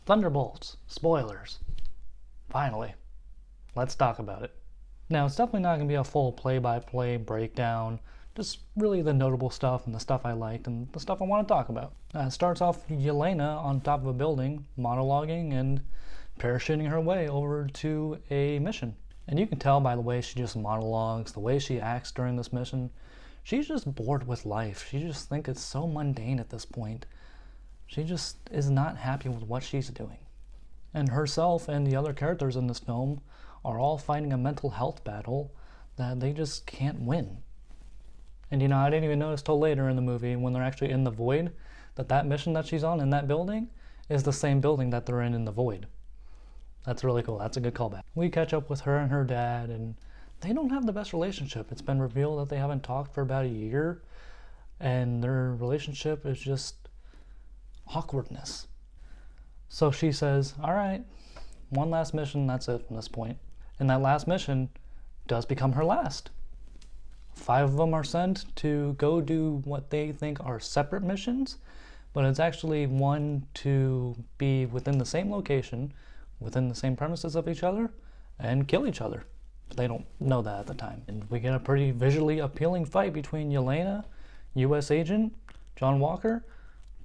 Thunderbolts. Spoilers. Finally. Let's talk about it. Now, it's definitely not going to be a full play-by-play breakdown, just really the notable stuff and the stuff I liked and the stuff I want to talk about. It starts off with Yelena on top of a building, monologuing and parachuting her way over to a mission. And you can tell by the way she just monologues, the way she acts during this mission, she's just bored with life. She just thinks it's so mundane at this point. She just is not happy with what she's doing. And herself and the other characters in this film are all fighting a mental health battle that they just can't win. And I didn't even notice till later in the movie when they're actually in the void that mission that she's on in that building is the same building that they're in the void. That's really cool. That's a good callback. We catch up with her and her dad, and they don't have the best relationship. It's been revealed that they haven't talked for about a year, and their relationship is just awkwardness. So she says, all right, one last mission, that's it from this point. And that last mission does become her last. 5 of them are sent to go do what they think are separate missions, but it's actually one to be within the same location, within the same premises of each other, and kill each other. But they don't know that at the time. And we get a pretty visually appealing fight between Yelena, U.S. Agent, John Walker,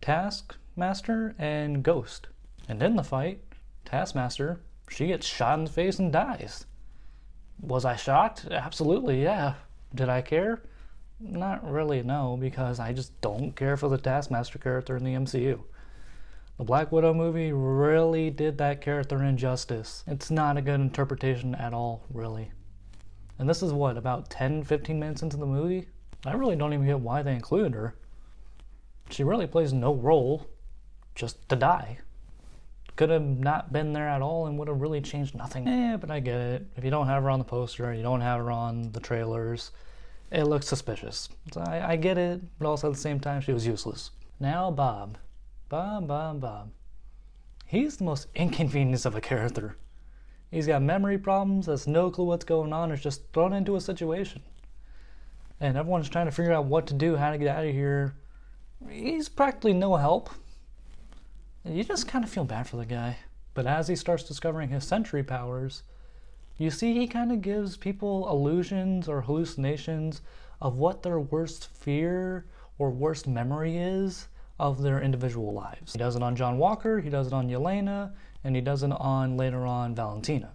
Taskmaster, and Ghost. And in the fight, Taskmaster, she gets shot in the face and dies. Was I shocked? Absolutely, yeah. Did I care? Not really, no, because I just don't care for the Taskmaster character in the MCU. The Black Widow movie really did that character injustice. It's not a good interpretation at all, really. And this is what, about 10-15 minutes into the movie? I really don't even get why they included her. She really plays no role, just to die. Could have not been there at all and would have really changed nothing. But I get it. If you don't have her on the poster, you don't have her on the trailers, it looks suspicious. So I get it, but also at the same time, she was useless. Now Bob. Bob. He's the most inconvenience of a character. He's got memory problems, has no clue what's going on, is just thrown into a situation. And everyone's trying to figure out what to do, how to get out of here. He's practically no help. You just kind of feel bad for the guy. But as he starts discovering his sentry powers, you see he kind of gives people illusions or hallucinations of what their worst fear or worst memory is of their individual lives. He does it on John Walker, he does it on Yelena, and he does it on, later on, Valentina.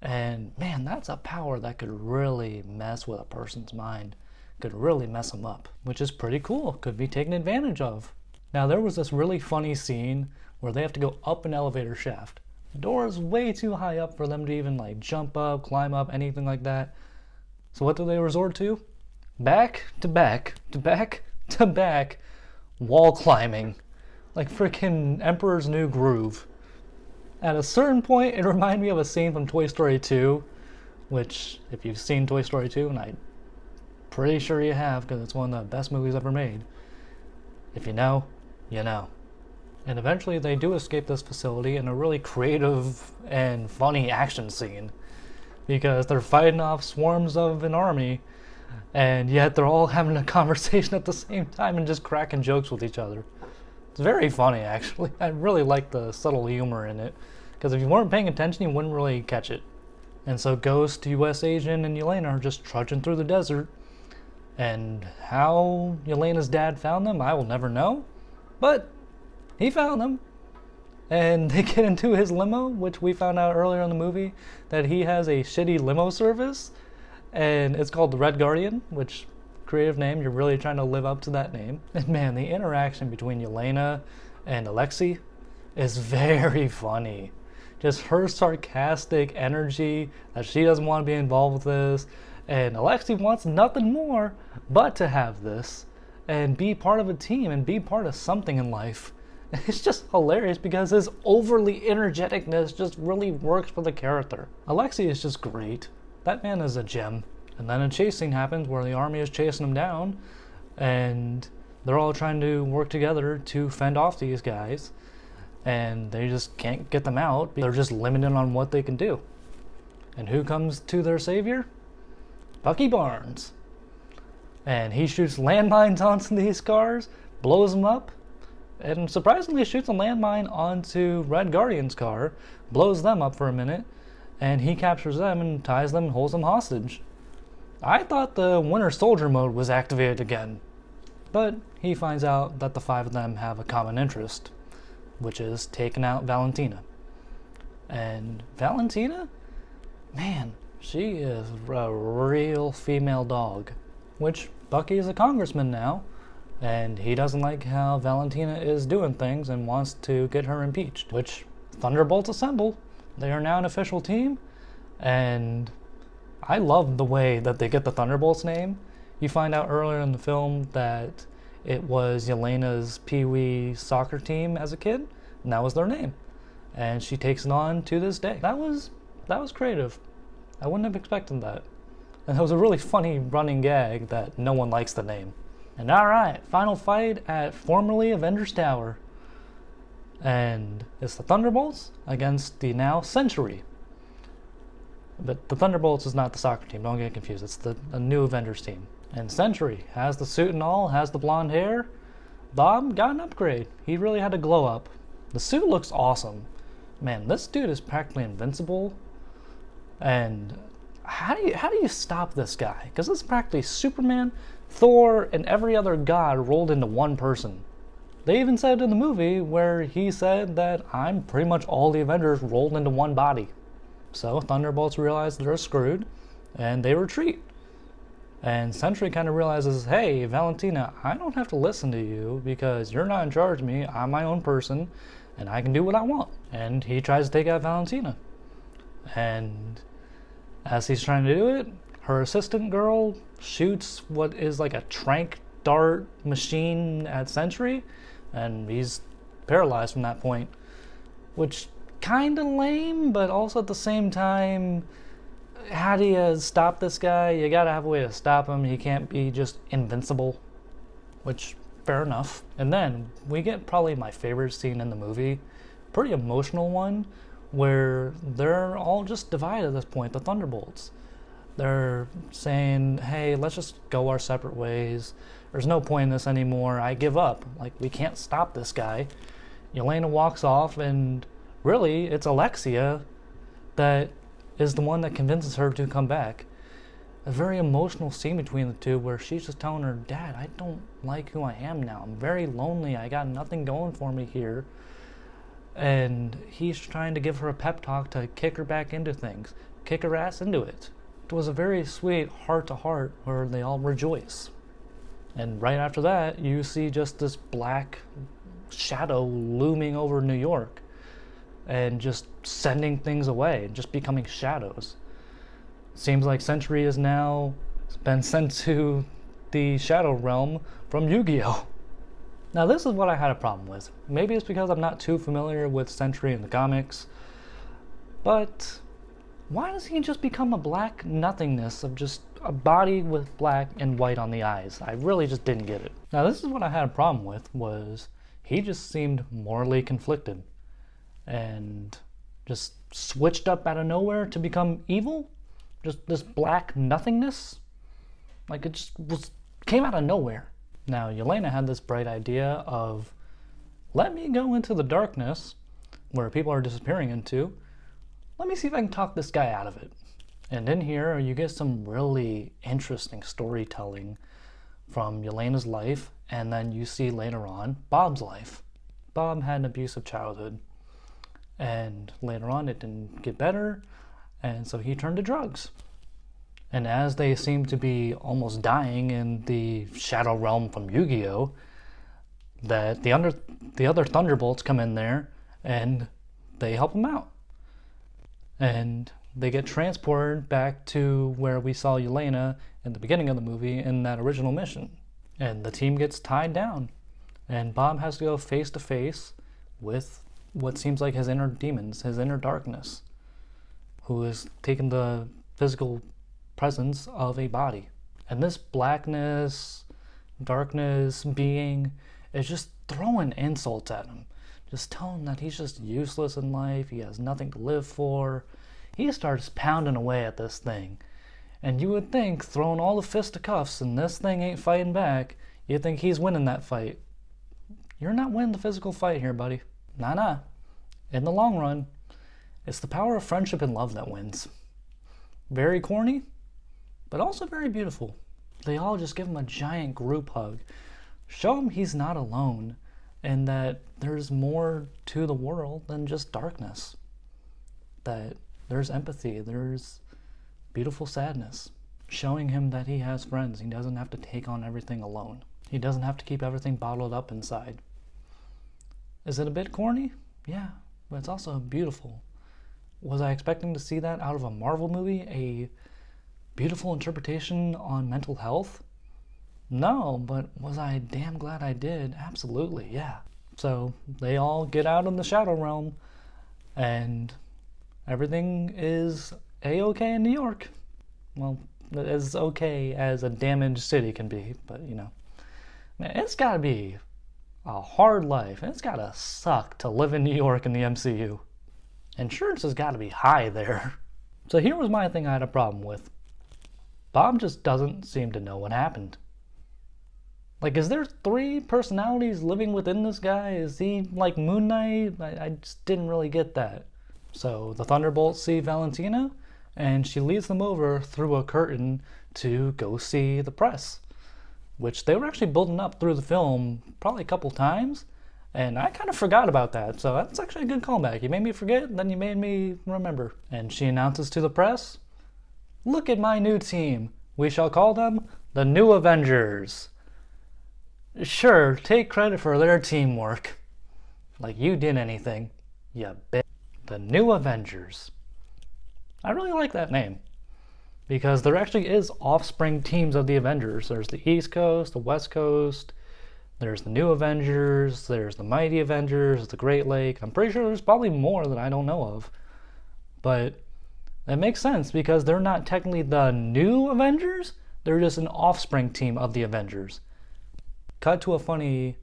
And man, that's a power that could really mess with a person's mind. Could really mess them up, which is pretty cool. Could be taken advantage of. Now, there was this really funny scene where they have to go up an elevator shaft. The door is way too high up for them to even jump up, climb up, anything like that. So what do they resort to? Back to back to back to back wall climbing. Like freaking Emperor's New Groove. At a certain point, it reminded me of a scene from Toy Story 2, which, if you've seen Toy Story 2, and I'm pretty sure you have, because it's one of the best movies ever made. If you know, you know. And eventually they do escape this facility in a really creative and funny action scene, because they're fighting off swarms of an army, and yet they're all having a conversation at the same time and just cracking jokes with each other. It's very funny, actually. I really like the subtle humor in it, because if you weren't paying attention, you wouldn't really catch it. And so Ghost, U.S. Agent, and Yelena are just trudging through the desert, and how Yelena's dad found them, I will never know. But he found them. And they get into his limo, which we found out earlier in the movie that he has a shitty limo service. And it's called the Red Guardian, which, creative name, you're really trying to live up to that name. And man, the interaction between Yelena and Alexei is very funny. Just her sarcastic energy that she doesn't want to be involved with this. And Alexei wants nothing more but to have this and be part of a team and be part of something in life. It's just hilarious because his overly energeticness just really works for the character. Alexei is just great. That man is a gem. And then a chase scene happens where the army is chasing him down and they're all trying to work together to fend off these guys, and they just can't get them out. They're just limited on what they can do. And who comes to their savior? Bucky Barnes. And he shoots landmines onto these cars, blows them up, and surprisingly shoots a landmine onto Red Guardian's car, blows them up for a minute, and he captures them and ties them and holds them hostage. I thought the Winter Soldier mode was activated again, but he finds out that the 5 of them have a common interest, which is taking out Valentina. And Valentina? Man, she is a real female dog. Which, Bucky is a congressman now, and he doesn't like how Valentina is doing things and wants to get her impeached. Which, Thunderbolts assemble. They are now an official team, and I love the way that they get the Thunderbolts name. You find out earlier in the film that it was Yelena's Pee-wee soccer team as a kid, and that was their name. And she takes it on to this day. That was creative. I wouldn't have expected that. And it was a really funny running gag that no one likes the name. And alright, final fight at formerly Avengers Tower. And it's the Thunderbolts against the now Century. But the Thunderbolts is not the soccer team, don't get confused. It's a new Avengers team. And Century has the suit and all, has the blonde hair. Bob got an upgrade. He really had a glow up. The suit looks awesome. Man, this dude is practically invincible. And how do you stop this guy? Because this is practically Superman, Thor, and every other god rolled into one person. They even said it in the movie where he said that I'm pretty much all the Avengers rolled into one body. So Thunderbolts realize they're screwed, and they retreat. And Sentry kind of realizes, hey, Valentina, I don't have to listen to you because you're not in charge of me. I'm my own person, and I can do what I want. And he tries to take out Valentina. And as he's trying to do it, her assistant girl shoots what is like a tranq dart machine at Sentry, and he's paralyzed from that point, which kind of lame, but also at the same time, how do you stop this guy? You gotta have a way to stop him. He can't be just invincible, which, fair enough. And then we get probably my favorite scene in the movie, pretty emotional one, where they're all just divided at this point, the Thunderbolts. They're saying, hey, let's just go our separate ways. There's no point in this anymore. I give up. Like, we can't stop this guy. Yelena walks off, and really, it's Alexia that is the one that convinces her to come back. A very emotional scene between the two where she's just telling her, Dad, I don't like who I am now. I'm very lonely. I got nothing going for me here. And he's trying to give her a pep talk to kick her back into things, kick her ass into it. It was a very sweet heart-to-heart where they all rejoice. And right after that, you see just this black shadow looming over New York and just sending things away and just becoming shadows. Seems like Sentry has now been sent to the Shadow Realm from Yu-Gi-Oh! Now this is what I had a problem with. Maybe it's because I'm not too familiar with Sentry in the comics, but why does he just become a black nothingness of just a body with black and white on the eyes? I really just didn't get it. Now this is what I had a problem with, was he just seemed morally conflicted and just switched up out of nowhere to become evil. Just this black nothingness. Like it just came out of nowhere. Now Yelena had this bright idea of, let me go into the darkness where people are disappearing into. Let me see if I can talk this guy out of it. And in here you get some really interesting storytelling from Yelena's life, and then you see later on Bob's life. Bob had an abusive childhood, and later on it didn't get better, and so he turned to drugs. And as they seem to be almost dying in the Shadow Realm from Yu-Gi-Oh!, that the other Thunderbolts come in there and they help him out. And they get transported back to where we saw Yelena in the beginning of the movie in that original mission. And the team gets tied down. And Bob has to go face to face with what seems like his inner demons, his inner darkness, who is taking the physical presence of a body. And this blackness, darkness being is just throwing insults at him. Just telling him that he's just useless in life, he has nothing to live for. He starts pounding away at this thing. And you would think, throwing all the fisticuffs and this thing ain't fighting back, you'd think he's winning that fight. you're not winning the physical fight here, buddy. Nah. In the long run, it's the power of friendship and love that wins. Very corny, but also very beautiful. They all just give him a giant group hug. Show him he's not alone, and that there's more to the world than just darkness. That there's empathy, there's beautiful sadness. Showing him that he has friends. He doesn't have to take on everything alone. He doesn't have to keep everything bottled up inside. Is it a bit corny? Yeah, but it's also beautiful. Was I expecting to see that out of a Marvel movie? A beautiful interpretation on mental health? No, but was I damn glad I did? Absolutely, yeah. So they all get out in the Shadow Realm, and everything is A-okay in New York. Well, as okay as a damaged city can be, but you know. Man, it's gotta be a hard life, and it's gotta suck to live in New York in the MCU. Insurance has gotta be high there. So here was my thing I had a problem with. Bob just doesn't seem to know what happened. Like, is there 3 personalities living within this guy? Is he like Moon Knight? I just didn't really get that. So the Thunderbolts see Valentina, and she leads them over through a curtain to go see the press, which they were actually building up through the film probably a couple times, and I kind of forgot about that, so that's actually a good callback. You made me forget, then you made me remember. And she announces to the press, "Look at my new team. We shall call them the New Avengers." Sure, take credit for their teamwork. Like you did anything, you bitch. The New Avengers. I really like that name, because there actually is offspring teams of the Avengers. There's the East Coast, the West Coast, there's the New Avengers, there's the Mighty Avengers, the Great Lake. I'm pretty sure there's probably more that I don't know of. But it makes sense, because they're not technically the New Avengers, they're just an offspring team of the Avengers. Cut to a funny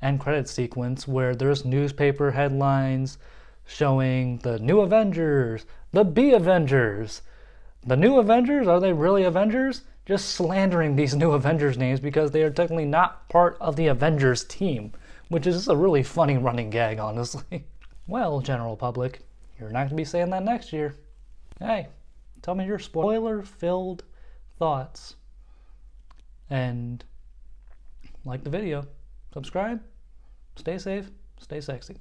end credits sequence where there's newspaper headlines showing the New Avengers, the B Avengers. The New Avengers, are they really Avengers? Just slandering these New Avengers names because they are technically not part of the Avengers team, which is just a really funny running gag, honestly. Well, general public, you're not going to be saying that next year. Hey, tell me your spoiler-filled thoughts. And like the video, subscribe, stay safe, stay sexy.